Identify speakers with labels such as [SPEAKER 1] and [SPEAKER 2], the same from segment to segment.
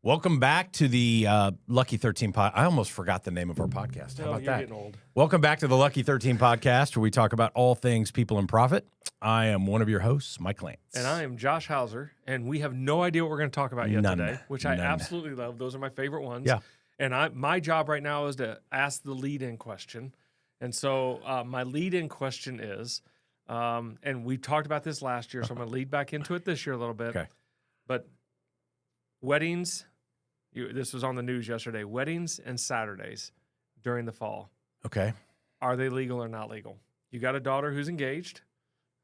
[SPEAKER 1] Welcome back to the Lucky 13 pod. I almost forgot the name of our podcast. How about
[SPEAKER 2] you're
[SPEAKER 1] that?
[SPEAKER 2] Getting old.
[SPEAKER 1] Welcome back to the Lucky 13 podcast, where we talk about all things people and profit. I am one of your hosts, Mike Lantz.
[SPEAKER 2] And I am Josh Hauser, and we have no idea what we're going to talk about yet today, which I absolutely love. Those are my favorite ones.
[SPEAKER 1] Yeah.
[SPEAKER 2] And my job right now is to ask the lead-in question. And so my lead-in question is, and we talked about this last year, so I'm going to lead back into it this year a little bit.
[SPEAKER 1] Okay.
[SPEAKER 2] But weddings, this was on the news yesterday, weddings and Saturdays during the fall.
[SPEAKER 1] Okay.
[SPEAKER 2] Are they legal or not legal? You got a daughter who's engaged.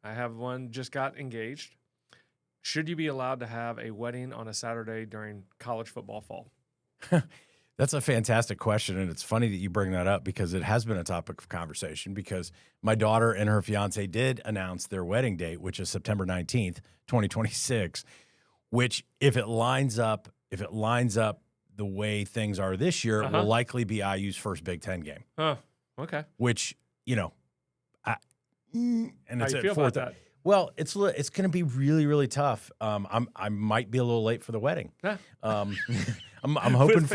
[SPEAKER 2] I have one just got engaged. Should you be allowed to have a wedding on a Saturday during college football fall?
[SPEAKER 1] That's a fantastic question, and it's funny that you bring that up because it has been a topic of conversation because my daughter and her fiance did announce their wedding date, which is September 19th, 2026, which if it lines up the way things are this year, will likely be IU's first Big Ten game.
[SPEAKER 2] Oh, okay.
[SPEAKER 1] Which, and it's
[SPEAKER 2] How you
[SPEAKER 1] at
[SPEAKER 2] feel about that?
[SPEAKER 1] Well, it's going to be really, really tough. I might be a little late for the wedding.
[SPEAKER 2] Yeah.
[SPEAKER 1] I'm hoping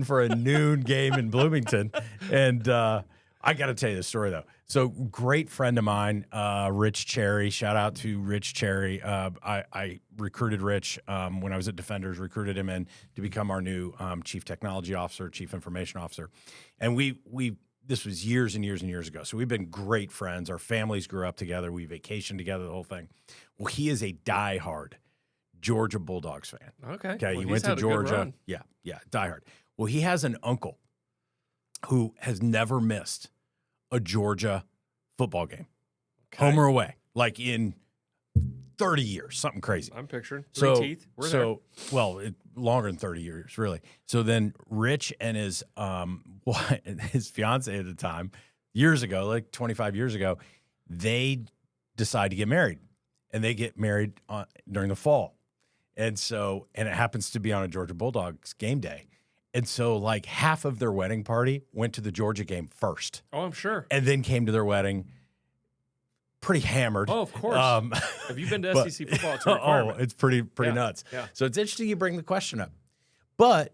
[SPEAKER 1] for a noon game in Bloomington, and I got to tell you the story though. So, great friend of mine, Rich Cherry. Shout out to Rich Cherry. I recruited Rich when I was at Defenders. Recruited him in to become our new chief technology officer, chief information officer, and we. This was years and years and years ago. So we've been great friends. Our families grew up together. We vacationed together, the whole thing. Well, he is a diehard Georgia Bulldogs fan.
[SPEAKER 2] Okay.
[SPEAKER 1] Okay.
[SPEAKER 2] Well,
[SPEAKER 1] he went to Georgia. Yeah. Diehard. Well, he has an uncle who has never missed a Georgia football game, home or away, like in 30 years, something crazy.
[SPEAKER 2] I'm picturing three teeth.
[SPEAKER 1] Longer than 30 years, really. So then Rich and his fiance at the time, years ago, like 25 years ago, they decide to get married, and they get married during the fall. And it happens to be on a Georgia Bulldogs game day. And so like half of their wedding party went to the Georgia game first.
[SPEAKER 2] Oh, I'm sure.
[SPEAKER 1] And then came to their wedding pretty hammered.
[SPEAKER 2] Oh, of course. Have you been to SEC football? It's a requirement.
[SPEAKER 1] It's pretty nuts.
[SPEAKER 2] Yeah.
[SPEAKER 1] So it's interesting you bring the question up. But,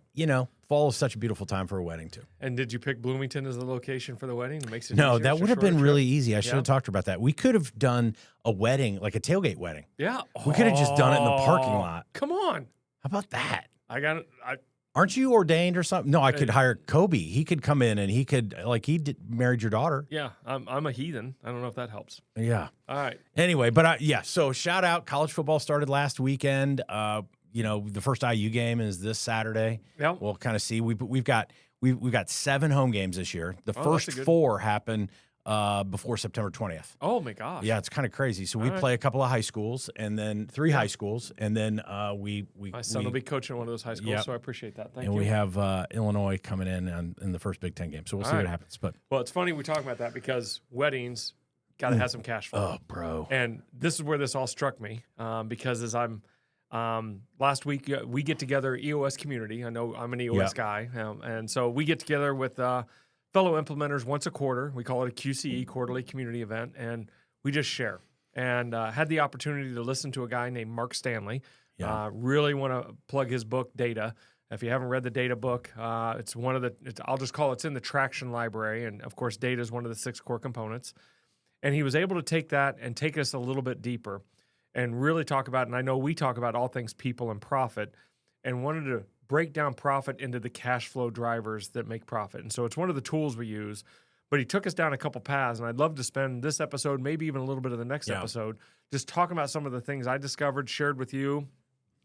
[SPEAKER 1] fall is such a beautiful time for a wedding, too.
[SPEAKER 2] And did you pick Bloomington as the location for the wedding? It makes it
[SPEAKER 1] No,
[SPEAKER 2] easier.
[SPEAKER 1] that would have been really easy. I should
[SPEAKER 2] Yeah.
[SPEAKER 1] have talked about that. We could have done a wedding, like a tailgate wedding.
[SPEAKER 2] Yeah.
[SPEAKER 1] We could have just done it in the parking lot.
[SPEAKER 2] Come on.
[SPEAKER 1] How about that?
[SPEAKER 2] I got it.
[SPEAKER 1] Aren't you ordained or something? No, I could hire Kobe. He could come in and he could, married your daughter.
[SPEAKER 2] Yeah, I'm a heathen. I don't know if that helps.
[SPEAKER 1] Yeah.
[SPEAKER 2] All right.
[SPEAKER 1] Anyway, so shout out. College football started last weekend. The first IU game is this Saturday.
[SPEAKER 2] Yep.
[SPEAKER 1] We'll kind of see. We've got 7 home games this year. The first 4 happen before September 20th.
[SPEAKER 2] Oh my gosh.
[SPEAKER 1] Yeah, it's kind of crazy. So we play a couple of high schools and then 3 high schools, and then
[SPEAKER 2] my son will be coaching one of those high schools, so I appreciate that. Thank you.
[SPEAKER 1] And we have Illinois coming in the first Big Ten game, so we'll see what happens. But
[SPEAKER 2] it's funny we talk about that because weddings got to have some cash flow.
[SPEAKER 1] Oh, bro.
[SPEAKER 2] And this is where this all struck me because as I'm last week we get together EOS community. I know I'm an EOS guy, and so we get together with fellow implementers once a quarter. We call it a QCE, quarterly community event, and we just share. And had the opportunity to listen to a guy named Mark Stanley. Really want to plug his book, Data. If you haven't read the Data book, it's one of I'll just call it's in the Traction library. And of course, Data is one of the 6 core components. And he was able to take that and take us a little bit deeper and really talk about, and I know we talk about all things people and profit, and wanted to break down profit into the cash flow drivers that make profit. And so it's one of the tools we use, but he took us down a couple paths, and I'd love to spend this episode, maybe even a little bit of the next episode, just talking about some of the things I discovered, shared with you,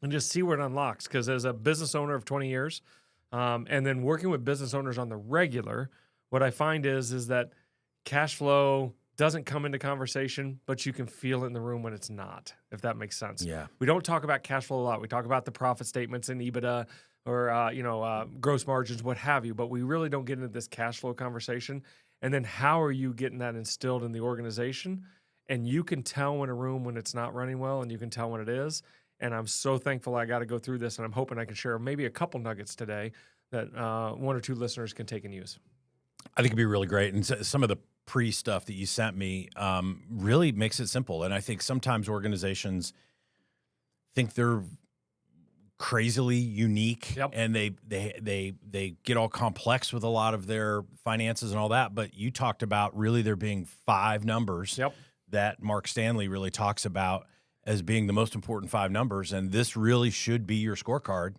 [SPEAKER 2] and just see where it unlocks. Because as a business owner of 20 years, and then working with business owners on the regular, what I find is that cash flow doesn't come into conversation, but you can feel it in the room when it's not, if that makes sense.
[SPEAKER 1] Yeah.
[SPEAKER 2] We don't talk about cash flow a lot. We talk about the profit statements and EBITDA or, gross margins, what have you, but we really don't get into this cash flow conversation. And then how are you getting that instilled in the organization? And you can tell in a room when it's not running well, and you can tell when it is. And I'm so thankful I got to go through this, and I'm hoping I can share maybe a couple nuggets today that 1 or 2 listeners can take and use.
[SPEAKER 1] I think it'd be really great. And some of the pre-stuff that you sent me really makes it simple. And I think sometimes organizations think they're crazily unique,
[SPEAKER 2] Yep.
[SPEAKER 1] and they get all complex with a lot of their finances and all that. But you talked about really there being 5 numbers
[SPEAKER 2] Yep.
[SPEAKER 1] that Mark Stanley really talks about as being the most important 5 numbers, and this really should be your scorecard.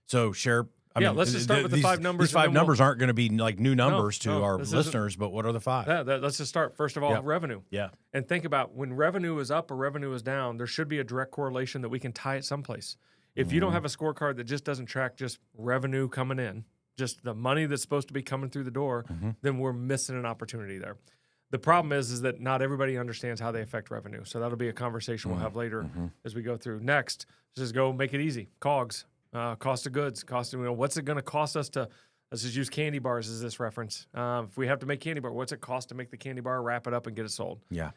[SPEAKER 1] So share. I mean,
[SPEAKER 2] let's just start with the 5 numbers.
[SPEAKER 1] These 5 numbers aren't going to be like new numbers to our listeners, but what are the 5?
[SPEAKER 2] Let's just start. First of all, revenue.
[SPEAKER 1] Yeah.
[SPEAKER 2] And think about when revenue is up or revenue is down, there should be a direct correlation that we can tie it someplace. If you don't have a scorecard that just doesn't track just revenue coming in, just the money that's supposed to be coming through the door, then we're missing an opportunity there. The problem is that not everybody understands how they affect revenue. So that'll be a conversation we'll have later as we go through. Next, just go make it easy. COGS. Cost of goods, what's it going to cost us to, let's just use candy bars as this reference. If we have to make candy bar, what's it cost to make the candy bar, wrap it up, and get it sold?
[SPEAKER 1] Yeah.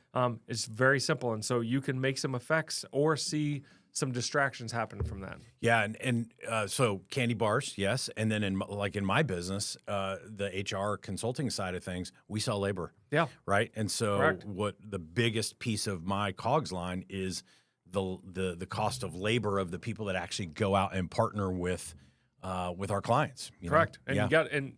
[SPEAKER 2] It's very simple. And so you can make some effects or see some distractions happen from that.
[SPEAKER 1] Yeah. And so candy bars, yes. And then in my business, the HR consulting side of things, we sell labor.
[SPEAKER 2] Yeah.
[SPEAKER 1] Right. And so
[SPEAKER 2] Correct.
[SPEAKER 1] what the biggest piece of my COGS line is the cost of labor of the people that actually go out and partner with our clients.
[SPEAKER 2] Correct. And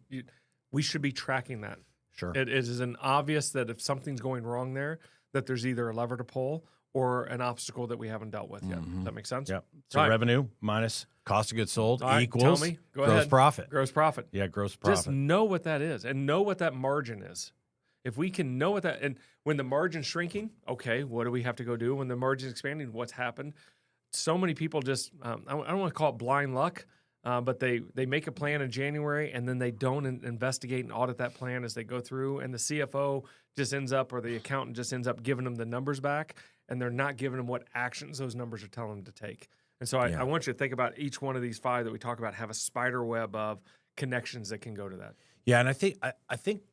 [SPEAKER 2] we should be tracking that.
[SPEAKER 1] Sure.
[SPEAKER 2] It is an obvious that if something's going wrong there, that there's either a lever to pull or an obstacle that we haven't dealt with yet. Does that make sense?
[SPEAKER 1] Yeah. So revenue minus cost of goods sold equals
[SPEAKER 2] Go
[SPEAKER 1] gross
[SPEAKER 2] ahead.
[SPEAKER 1] profit.
[SPEAKER 2] Gross profit.
[SPEAKER 1] Yeah, gross profit.
[SPEAKER 2] Just know what that is and know what that margin is. If we can know what that, and when the margin's shrinking, okay, what do we have to go do? When the margin's expanding, what's happened? So many people just, I don't want to call it blind luck, but they make a plan in January and then they don't investigate and audit that plan as they go through. And the CFO just ends up, or the accountant just ends up giving them the numbers back, and they're not giving them what actions those numbers are telling them to take. And so I want you to think about each one of these 5 that we talk about have a spider web of connections that can go to that.
[SPEAKER 1] Yeah, and I think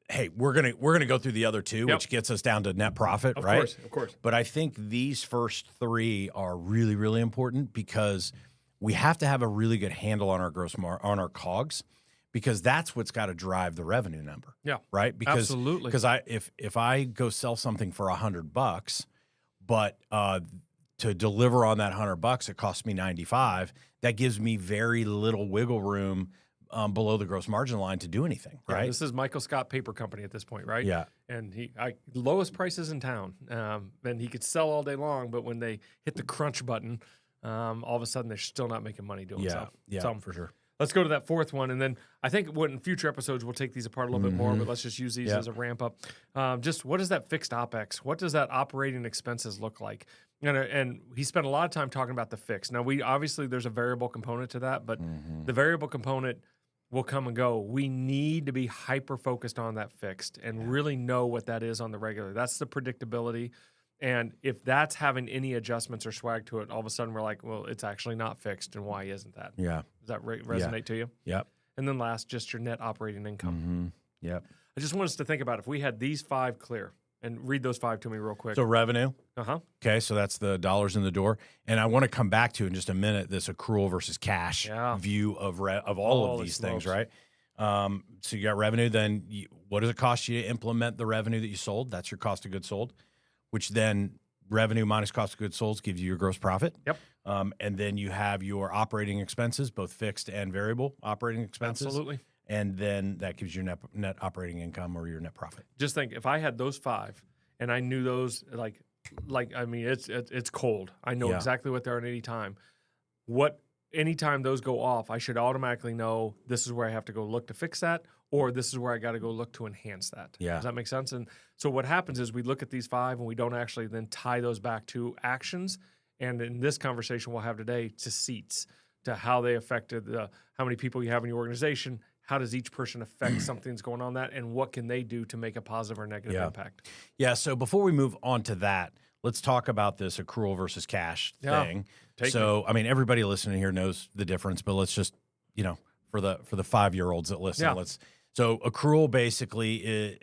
[SPEAKER 1] hey, we're gonna go through the other 2, which gets us down to net profit, right?
[SPEAKER 2] Of course.
[SPEAKER 1] But I think these first 3 are really, really important because we have to have a really good handle on our on our COGS, because that's what's got to drive the revenue number.
[SPEAKER 2] Yeah,
[SPEAKER 1] right. Because
[SPEAKER 2] absolutely.
[SPEAKER 1] Because if I go sell something for $100, but to deliver on that $100, it costs me $95. That gives me very little wiggle room below the gross margin line to do anything, right?
[SPEAKER 2] Yeah, this is Michael Scott Paper Company at this point, right?
[SPEAKER 1] Yeah.
[SPEAKER 2] And lowest prices in town. And he could sell all day long, but when they hit the crunch button, all of a sudden they're still not making money doing so.
[SPEAKER 1] Yeah,
[SPEAKER 2] so
[SPEAKER 1] for sure.
[SPEAKER 2] Let's go to that 4th one, and then I think in future episodes we'll take these apart a little bit more, but let's just use these as a ramp up. Just what is that fixed OpEx? What does that operating expenses look like? And he spent a lot of time talking about the fixed. Now, obviously there's a variable component to that, but the variable component will come and go. We need to be hyper focused on that fixed and really know what that is on the regular. That's the predictability. And if that's having any adjustments or swag to it, all of a sudden we're like, well, it's actually not fixed, and why isn't that?
[SPEAKER 1] Yeah.
[SPEAKER 2] Does that resonate to you?
[SPEAKER 1] Yep.
[SPEAKER 2] And then last, just your net operating income.
[SPEAKER 1] Yep.
[SPEAKER 2] I just want us to think about if we had these 5 clear, and read those 5 to me real quick.
[SPEAKER 1] So revenue.
[SPEAKER 2] Uh-huh.
[SPEAKER 1] Okay, so that's the dollars in the door. And I want to come back to in just a minute this accrual versus cash view of all of these things, right? So you got revenue, then what does it cost you to implement the revenue that you sold? That's your cost of goods sold, which then revenue minus cost of goods sold gives you your gross profit.
[SPEAKER 2] Yep.
[SPEAKER 1] And then you have your operating expenses, both fixed and variable operating expenses.
[SPEAKER 2] Absolutely.
[SPEAKER 1] And then that gives you net operating income or your net profit.
[SPEAKER 2] Just think, if I had those 5 and I knew those, like I mean, it's cold. I know exactly what they are at any time. Anytime those go off, I should automatically know this is where I have to go look to fix that, or this is where I got to go look to enhance that.
[SPEAKER 1] Yeah.
[SPEAKER 2] Does that make sense? And so what happens is we look at these 5 and we don't actually then tie those back to actions. And in this conversation we'll have today, to seats, to how they affected how many people you have in your organization. How does each person affect something that's going on that, and what can they do to make a positive or negative impact?
[SPEAKER 1] Yeah, so before we move on to that, let's talk about this accrual versus cash thing. I mean, everybody listening here knows the difference, but let's just, for the 5-year-olds that listen, so accrual basically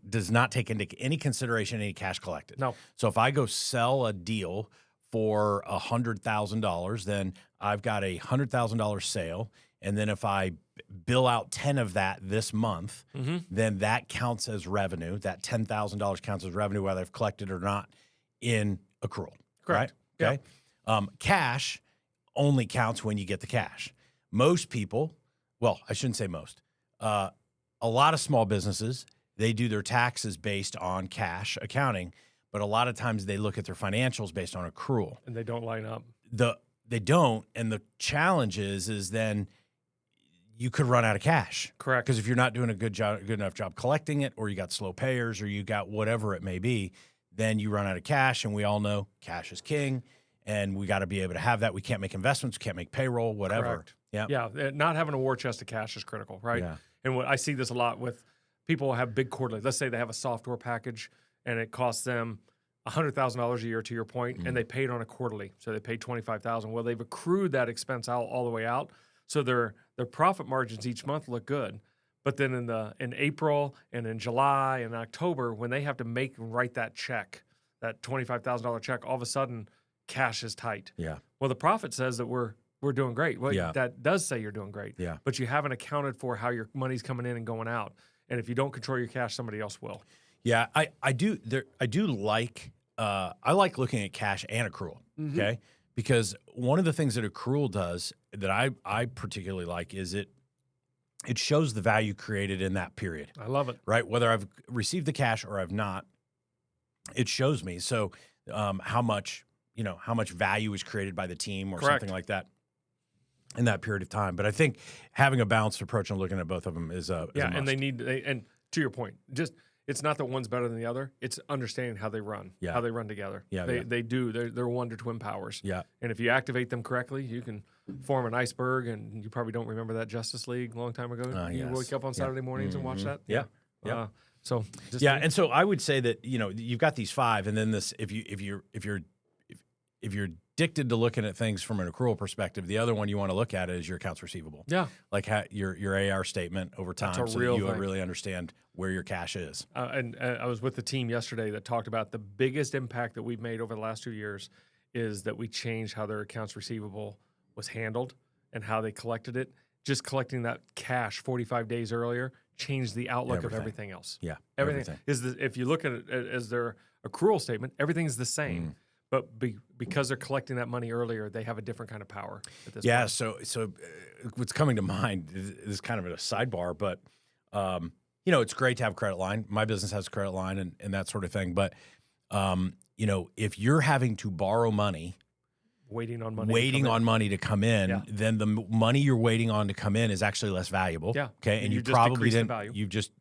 [SPEAKER 1] does not take into any consideration any cash collected.
[SPEAKER 2] No.
[SPEAKER 1] So if I go sell a deal for $100,000, then I've got a $100,000 sale. And then if I bill out 10 of that this month, then that counts as revenue. That $10,000 counts as revenue, whether I've collected or not, in accrual.
[SPEAKER 2] Correct.
[SPEAKER 1] Right? Okay. Cash only counts when you get the cash. Most people, well, I shouldn't say most. A lot of small businesses, they do their taxes based on cash accounting, but a lot of times they look at their financials based on accrual.
[SPEAKER 2] And they don't line up.
[SPEAKER 1] They don't, and the challenge is then you could run out of cash.
[SPEAKER 2] Correct.
[SPEAKER 1] Because if you're not doing a good enough job collecting it, or you got slow payers, or you got whatever it may be, then you run out of cash, and we all know cash is king, and we got to be able to have that. We can't make investments, we can't make payroll, whatever.
[SPEAKER 2] Correct.
[SPEAKER 1] Yeah.
[SPEAKER 2] Yeah, not having a war chest of cash is critical, right?
[SPEAKER 1] Yeah.
[SPEAKER 2] And I see this a lot with people who have big quarterly. Let's say they have a software package, and it costs them $100,000 a year, to your point, and they pay it on a quarterly. So they pay $25,000. Well, they've accrued that expense out all the way out, so their profit margins each month look good. But then in April and in July and October, when they have to make and write that check, that $25,000 check, all of a sudden cash is tight.
[SPEAKER 1] Yeah.
[SPEAKER 2] Well, the profit says that we're doing great. Well,
[SPEAKER 1] Yeah.
[SPEAKER 2] that does say you're doing great.
[SPEAKER 1] Yeah.
[SPEAKER 2] But you haven't accounted for how your money's coming in and going out. And if you don't control your cash, somebody else will.
[SPEAKER 1] Yeah, I do like I like looking at cash and accrual. Okay, because one of the things that accrual does that I particularly like is it shows the value created in that period.
[SPEAKER 2] I love it.
[SPEAKER 1] Right, whether I've received the cash or I've not, it shows me. So how much value is created by the team or
[SPEAKER 2] Correct.
[SPEAKER 1] something like that in that period of time. But I think having a balanced approach and looking at both of them is a
[SPEAKER 2] Yeah,
[SPEAKER 1] must.
[SPEAKER 2] and and to your point, just it's not that one's better than the other. It's understanding how they run,
[SPEAKER 1] Yeah.
[SPEAKER 2] how they run together.
[SPEAKER 1] Yeah,
[SPEAKER 2] they do. They're wonder twin powers.
[SPEAKER 1] Yeah.
[SPEAKER 2] And if you activate them correctly, you can form an iceberg. And you probably don't remember that Justice League a long time ago. You
[SPEAKER 1] Yes.
[SPEAKER 2] wake up on Saturday mornings and watch that.
[SPEAKER 1] Yeah. Yeah.
[SPEAKER 2] So
[SPEAKER 1] And so I would say that you've got these five, and then this if you're addicted to looking at things from an accrual perspective, the other one you want to look at is your accounts receivable.
[SPEAKER 2] Yeah.
[SPEAKER 1] Like your AR statement over time,
[SPEAKER 2] That's a
[SPEAKER 1] so
[SPEAKER 2] real
[SPEAKER 1] that you
[SPEAKER 2] thing.
[SPEAKER 1] really understand where your cash is.
[SPEAKER 2] And I was with the team yesterday that talked about the biggest impact that we've made over the last 2 years is that we changed how their accounts receivable was handled and how they collected it. Just collecting that cash 45 days earlier changed the outlook of everything else.
[SPEAKER 1] Yeah,
[SPEAKER 2] Everything. If you look at it as their accrual statement, everything's the same. But because they're collecting that money earlier, they have a different kind of power at this point.
[SPEAKER 1] So what's coming to mind is kind of a sidebar, but it's great to have a credit line. My business has a credit line and that sort of thing. But if you're having to borrow money,
[SPEAKER 2] waiting on money to come in,
[SPEAKER 1] then the money you're waiting on to come in is actually less valuable.
[SPEAKER 2] Yeah.
[SPEAKER 1] Okay. And you
[SPEAKER 2] just
[SPEAKER 1] probably
[SPEAKER 2] decrease the
[SPEAKER 1] didn't.
[SPEAKER 2] value.
[SPEAKER 1] You've just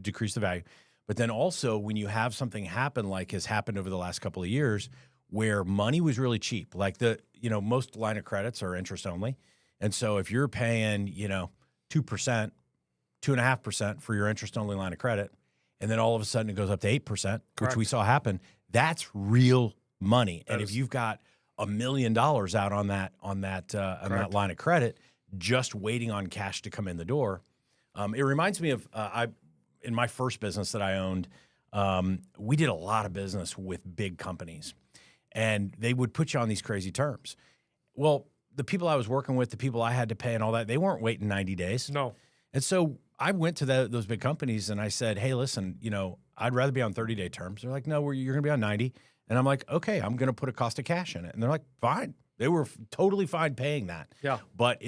[SPEAKER 1] decreased the value. But then also when you have something happen like has happened over the last couple of years, where money was really cheap, like most line of credits are interest only. And so if you're paying, 2%, 2.5% for your interest only line of credit, and then all of a sudden it goes up to 8%, which we saw happen, that's real money. And if you've got $1 million out on that line of credit, just waiting on cash to come in the door, it reminds me of in my first business that I owned, we did a lot of business with big companies. And they would put you on these crazy terms. Well, the people I was working with, the people I had to pay and all that, they weren't waiting 90 days.
[SPEAKER 2] No.
[SPEAKER 1] And so I went to those big companies and I said, hey, listen, I'd rather be on 30-day terms. They're like, no, you're going to be on 90. And I'm like, okay, I'm going to put a cost of cash in it. And they're like, fine. They were totally fine paying that.
[SPEAKER 2] Yeah.
[SPEAKER 1] But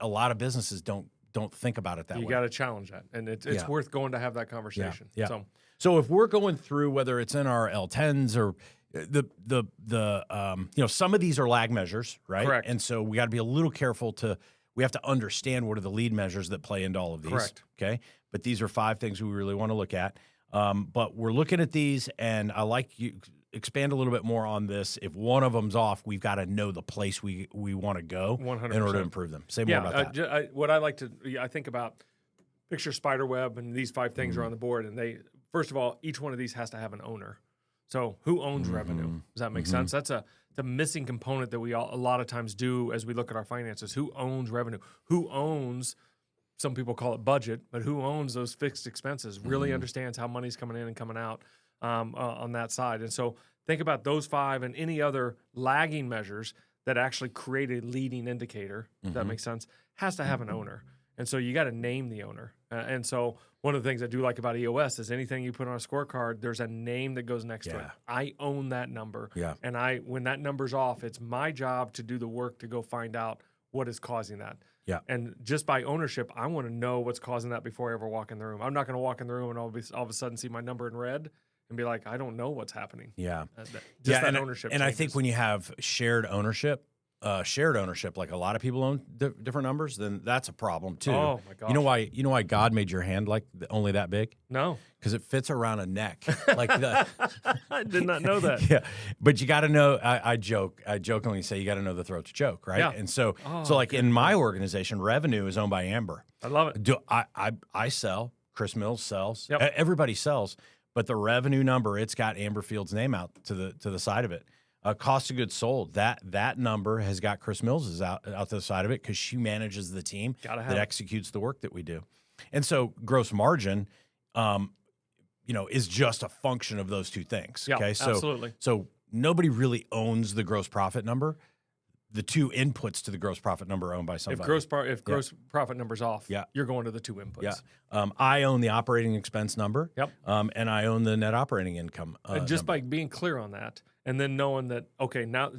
[SPEAKER 1] a lot of businesses don't think about it that way.
[SPEAKER 2] You got to challenge that. And it's worth going to have that conversation.
[SPEAKER 1] Yeah. So if we're going through, whether it's in our L10s or some of these are lag measures, right?
[SPEAKER 2] Correct.
[SPEAKER 1] And so we got to be a little careful we have to understand what are the lead measures that play into all of these.
[SPEAKER 2] Correct.
[SPEAKER 1] Okay. But these are 5 things we really want to look at. But we're looking at these, and I like you expand a little bit more on this. If one of them's off, we've got to know the place we want to go
[SPEAKER 2] 100%.
[SPEAKER 1] in order to improve them. Say more about that.
[SPEAKER 2] What I think about, picture spider web, and these 5 things are on the board, and first of all, each one of these has to have an owner. So who owns revenue? Does that make sense? That's the missing component that we a lot of times do as we look at our finances. Who owns revenue? Who owns, some people call it budget, but who owns those fixed expenses, really understands how money's coming in and coming out on that side. And so think about those 5 and any other lagging measures that actually create a leading indicator, if that makes sense, has to have an owner. And so you got to name the owner. And so one of the things I do like about EOS is anything you put on a scorecard, there's a name that goes next to it. I own that number.
[SPEAKER 1] Yeah.
[SPEAKER 2] And when that number's off, it's my job to do the work to go find out what is causing that.
[SPEAKER 1] Yeah.
[SPEAKER 2] And just by ownership, I want to know what's causing that before I ever walk in the room. I'm not going to walk in the room and all of a sudden see my number in red and be like, I don't know what's happening.
[SPEAKER 1] Yeah.
[SPEAKER 2] That ownership.
[SPEAKER 1] And I think when you have shared ownership, like a lot of people own different numbers, then that's a problem too.
[SPEAKER 2] Oh my gosh.
[SPEAKER 1] You know why God made your hand like only that big?
[SPEAKER 2] No.
[SPEAKER 1] Because it fits around a neck. Like
[SPEAKER 2] I did not know that.
[SPEAKER 1] Yeah. But you got to know, I jokingly say you got to know the throat to choke, right?
[SPEAKER 2] Yeah.
[SPEAKER 1] And so like in my organization, revenue is owned by Amber.
[SPEAKER 2] I love it.
[SPEAKER 1] I sell, Chris Mills sells,
[SPEAKER 2] Yep.
[SPEAKER 1] Everybody sells, but the revenue number, it's got Amber Field's name out to the side of it. Cost of goods sold, that number has got Chris Mills out to the side of it because she manages the team that executes the work that we do. And so gross margin, is just a function of those two things.
[SPEAKER 2] Yeah,
[SPEAKER 1] okay, so
[SPEAKER 2] absolutely.
[SPEAKER 1] So nobody really owns the gross profit number. The two inputs to the gross profit number are owned by somebody.
[SPEAKER 2] If gross profit number's off, you're going to the two inputs.
[SPEAKER 1] Yeah. I own the operating expense number.
[SPEAKER 2] Yep.
[SPEAKER 1] And I own the net operating income.
[SPEAKER 2] And just by being clear on that, and then knowing that, okay, not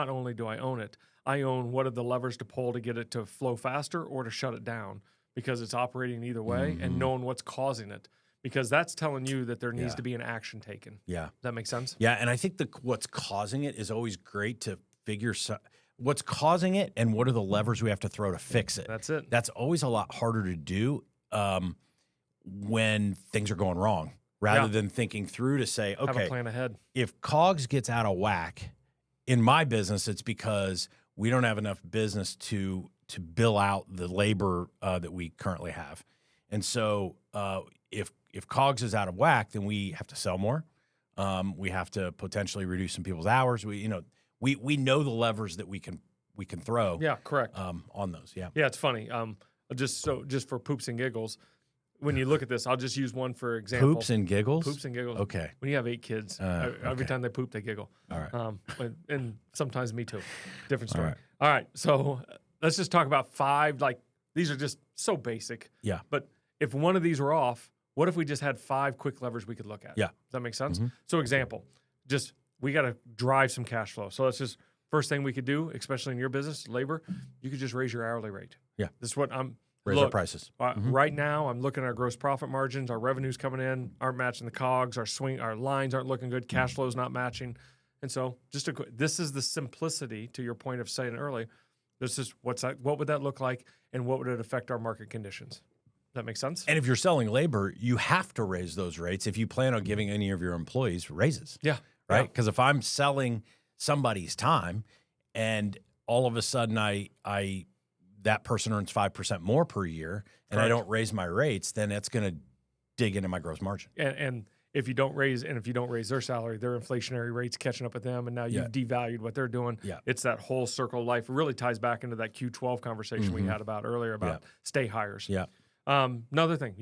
[SPEAKER 2] only do I own it, I own what are the levers to pull to get it to flow faster or to shut it down because it's operating either way, and knowing what's causing it. Because that's telling you that there needs to be an action taken.
[SPEAKER 1] Yeah.
[SPEAKER 2] Does that make sense?
[SPEAKER 1] Yeah, and I think what's causing it is always great to figure what's causing it and what are the levers we have to throw to fix it.
[SPEAKER 2] That's it.
[SPEAKER 1] That's always a lot harder to do when things are going wrong, rather than thinking through to say, okay,
[SPEAKER 2] have a plan ahead.
[SPEAKER 1] If COGS gets out of whack, in my business, it's because we don't have enough business to bill out the labor that we currently have. And so if COGS is out of whack, then we have to sell more. We have to potentially reduce some people's hours. We know the levers that we can throw.
[SPEAKER 2] Yeah, correct.
[SPEAKER 1] On those. Yeah.
[SPEAKER 2] Yeah, it's funny. Just for poops and giggles, when you look at this, I'll just use one for example.
[SPEAKER 1] Poops and giggles?
[SPEAKER 2] Poops and giggles.
[SPEAKER 1] Okay.
[SPEAKER 2] When you have 8 kids, every time they poop, they giggle.
[SPEAKER 1] All right.
[SPEAKER 2] And sometimes me too. Different story.
[SPEAKER 1] All right.
[SPEAKER 2] All right. So let's just talk about 5. Like, these are just so basic.
[SPEAKER 1] Yeah.
[SPEAKER 2] But if one of these were off, what if we just had 5 quick levers we could look at?
[SPEAKER 1] Yeah.
[SPEAKER 2] Does that make sense?
[SPEAKER 1] Mm-hmm.
[SPEAKER 2] So example, we got to drive some cash flow. So that's just first thing we could do, especially in your business, labor, you could just raise your hourly rate.
[SPEAKER 1] Yeah.
[SPEAKER 2] This is what
[SPEAKER 1] raise our prices.
[SPEAKER 2] Right now, I'm looking at our gross profit margins. Our revenues coming in aren't matching the COGS. Our lines aren't looking good. Cash flow is not matching. And so this is the simplicity, to your point of saying earlier, this is what would that look like and what would it affect our market conditions? Does that make sense?
[SPEAKER 1] And if you're selling labor, you have to raise those rates if you plan on giving any of your employees raises.
[SPEAKER 2] Yeah.
[SPEAKER 1] Right? Because if I'm selling somebody's time and all of a sudden that person earns 5% more per year and I don't raise my rates, then it's going to dig into my gross margin.
[SPEAKER 2] And if you don't raise their salary, their inflationary rates catching up with them, and now you've devalued what they're doing. Yeah. It's that whole circle of life. It really ties back into that Q12 conversation we had about earlier about stay hires.
[SPEAKER 1] Yeah.
[SPEAKER 2] Another thing,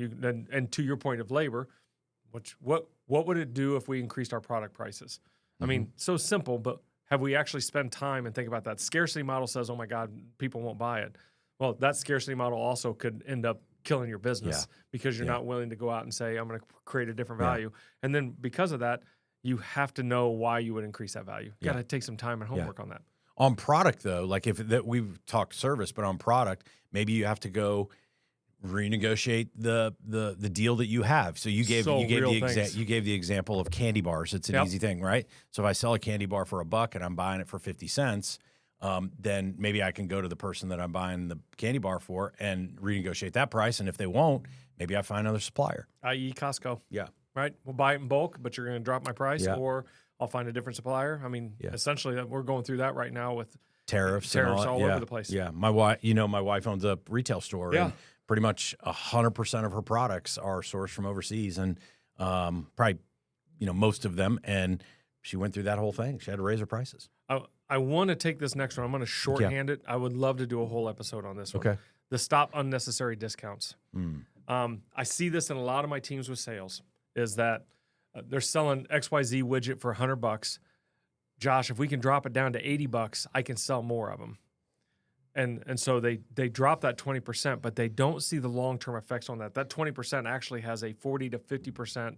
[SPEAKER 2] and to your point of labor, what would it do if we increased our product prices? I mean, so simple, but have we actually spent time and think about that? Scarcity model says, oh my God, people won't buy it. Well, that scarcity model also could end up killing your business because you're not willing to go out and say, I'm going to create a different value. And then because of that, you have to know why you would increase that value. You got to take some time and homework on that.
[SPEAKER 1] On product, though, like we've talked service, but on product, maybe you have to go renegotiate the deal that you have. So you gave the example of candy bars. It's an easy thing, right? So if I sell a candy bar for $1 and I'm buying it for 50 cents, then maybe I can go to the person that I'm buying the candy bar for and renegotiate that price. And if they won't, maybe I find another supplier.
[SPEAKER 2] i.e. Costco.
[SPEAKER 1] Yeah.
[SPEAKER 2] Right? We'll buy it in bulk, but you're going to drop my price, or I'll find a different supplier. I mean, essentially, we're going through that right now with
[SPEAKER 1] tariffs
[SPEAKER 2] all over the place.
[SPEAKER 1] Yeah. My wife owns a retail store. And pretty much 100% of her products are sourced from overseas, and probably most of them. And she went through that whole thing. She had to raise her prices.
[SPEAKER 2] I want to take this next one. I'm going to shorthand it. I would love to do a whole episode on this one.
[SPEAKER 1] Okay.
[SPEAKER 2] The stop unnecessary discounts. I see this in a lot of my teams with sales. Is that they're selling XYZ widget for $100. Josh, if we can drop it down to $80, I can sell more of them. And so they drop that 20%, but they don't see the long-term effects on that. That 20% actually has a 40 to 50%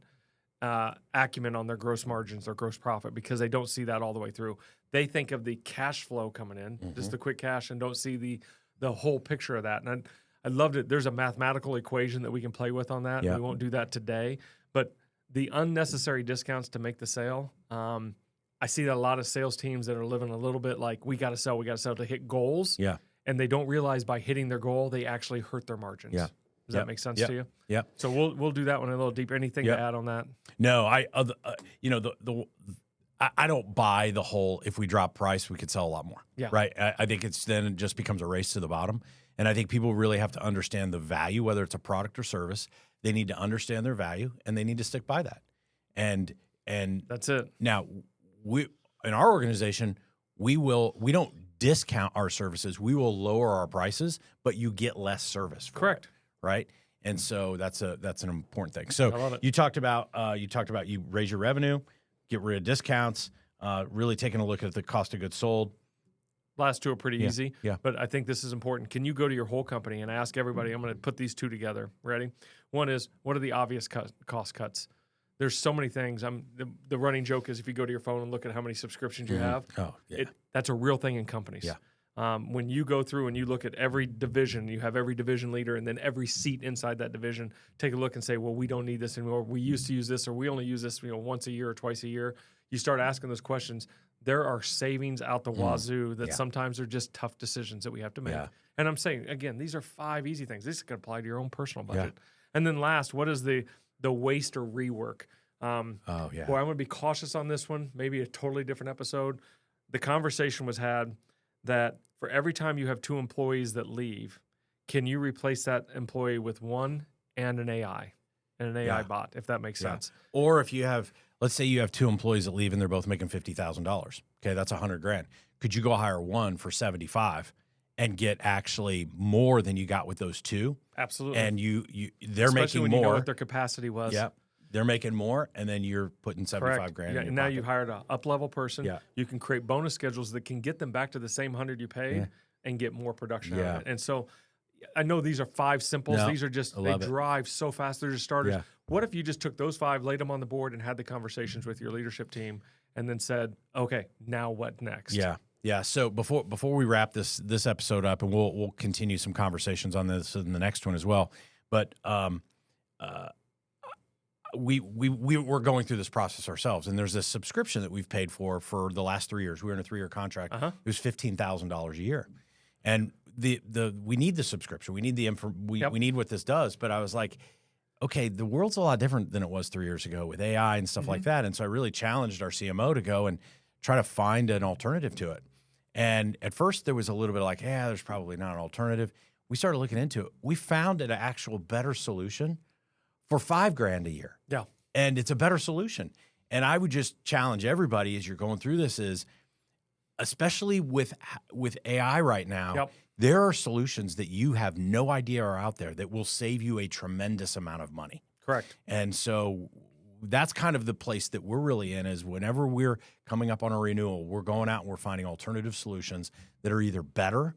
[SPEAKER 2] acumen on their gross margins, their gross profit, because they don't see that all the way through. They think of the cash flow coming in, just the quick cash, and don't see the whole picture of that. And I loved it. There's a mathematical equation that we can play with on that.
[SPEAKER 1] Yeah.
[SPEAKER 2] We won't do that today. But the unnecessary discounts to make the sale, I see that a lot of sales teams that are living a little bit like, we got to sell to hit goals.
[SPEAKER 1] Yeah.
[SPEAKER 2] And they don't realize by hitting their goal, they actually hurt their margins.
[SPEAKER 1] Yeah.
[SPEAKER 2] Does that make sense to you?
[SPEAKER 1] Yeah.
[SPEAKER 2] So we'll do that one a little deeper. Anything to add on that?
[SPEAKER 1] No, I don't buy the whole, if we drop price, we could sell a lot more.
[SPEAKER 2] Yeah.
[SPEAKER 1] Right. I think then it just becomes a race to the bottom. And I think people really have to understand the value, whether it's a product or service. They need to understand their value, and they need to stick by that. And
[SPEAKER 2] that's it.
[SPEAKER 1] Now, we in our organization, we don't discount our services. We will lower our prices, but you get less service for
[SPEAKER 2] Correct.
[SPEAKER 1] it, right? And so that's an important thing. So
[SPEAKER 2] I love it.
[SPEAKER 1] you talked about you raise your revenue, get rid of discounts, really taking a look at the cost of goods sold.
[SPEAKER 2] Last two are pretty easy,
[SPEAKER 1] yeah.
[SPEAKER 2] But I think this is important. Can you go to your whole company and ask everybody? I'm going to put these two together. Ready? One is, what are the obvious cost cuts? There's so many things. The running joke is, if you go to your phone and look at how many subscriptions you have, that's a real thing in companies.
[SPEAKER 1] Yeah.
[SPEAKER 2] When you go through and you look at every division, you have every division leader and then every seat inside that division, take a look and say, well, we don't need this anymore. We used to use this, or we only use this, once a year or twice a year. You start asking those questions. There are savings out the wazoo that sometimes are just tough decisions that we have to make. Yeah. And I'm saying, again, these are 5 easy things. This can apply to your own personal budget. Yeah. And then last, what is the waste or rework? Boy, I'm going to be cautious on this one. Maybe a totally different episode. The conversation was had that for every time you have 2 employees that leave, can you replace that employee with one and an AI bot, if that makes sense?
[SPEAKER 1] Or if you have, let's say you have 2 employees that leave and they're both making $50,000. Okay, that's $100,000. Could you go hire one for 75 and get actually more than you got with those 2?
[SPEAKER 2] Absolutely.
[SPEAKER 1] And they're
[SPEAKER 2] Especially
[SPEAKER 1] making
[SPEAKER 2] when
[SPEAKER 1] more.
[SPEAKER 2] You know what their capacity was.
[SPEAKER 1] Yeah. They're making more, and then you're putting $75,000.
[SPEAKER 2] Yeah, and now you've hired an up-level person.
[SPEAKER 1] Yeah.
[SPEAKER 2] You can create bonus schedules that can get them back to the same 100 you paid and get more production out of it. And so I know these are 5 simples. These are just, they drive so fast. They're just starters. Yeah. What if you just took those 5, laid them on the board, and had the conversations with your leadership team, and then said, okay, now what next? Yeah.
[SPEAKER 1] Yeah. So before we wrap this episode up, and we'll continue some conversations on this in the next one as well. But we're going through this process ourselves, and there's this subscription that we've paid for the last 3 years. We were in a 3-year contract. It was $15,000 a year, and we need the subscription. We need we need what this does. But I was like, okay, the world's a lot different than it was 3 years ago with AI and stuff like that. And so I really challenged our CMO to go and try to find an alternative to it. And at first there was a little bit like, there's probably not an alternative. We started looking into it. We found an actual better solution for $5,000 a year.
[SPEAKER 2] Yeah.
[SPEAKER 1] And it's a better solution. And I would just challenge everybody as you're going through this is, especially with AI right now, there are solutions that you have no idea are out there that will save you a tremendous amount of money.
[SPEAKER 2] Correct.
[SPEAKER 1] And so that's kind of the place that we're really in, is whenever we're coming up on a renewal, we're going out and we're finding alternative solutions that are either better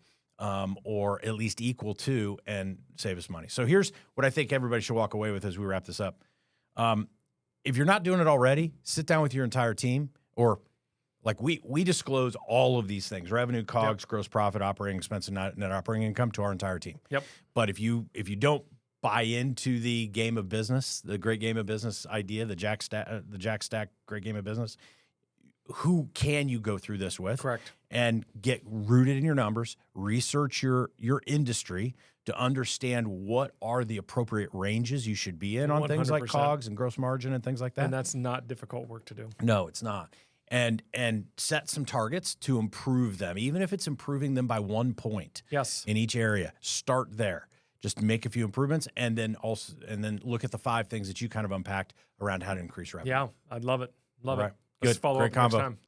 [SPEAKER 1] or at least equal to and save us money. So here's what I think everybody should walk away with as we wrap this up. If you're not doing it already, sit down with your entire team, or like we disclose all of these things: revenue, COGS, gross profit, operating expense, and net operating income to our entire team.
[SPEAKER 2] Yep.
[SPEAKER 1] But if you don't buy into the game of business, the great game of business idea, the Jack Stack great game of business, who can you go through this with?
[SPEAKER 2] Correct.
[SPEAKER 1] And get rooted in your numbers, research your industry to understand what are the appropriate ranges you should be in on 100%. Things like COGS and gross margin and things like that.
[SPEAKER 2] And that's not difficult work to do.
[SPEAKER 1] No, it's not. And set some targets to improve them, even if it's improving them by 1 point.
[SPEAKER 2] Yes.
[SPEAKER 1] In each area. Start there. Just make a few improvements, and then look at the 5 things that you kind of unpacked around how to increase revenue.
[SPEAKER 2] Yeah, I'd love it. Love it.
[SPEAKER 1] Good.
[SPEAKER 2] Let's follow
[SPEAKER 1] Great
[SPEAKER 2] up next
[SPEAKER 1] combo.
[SPEAKER 2] time.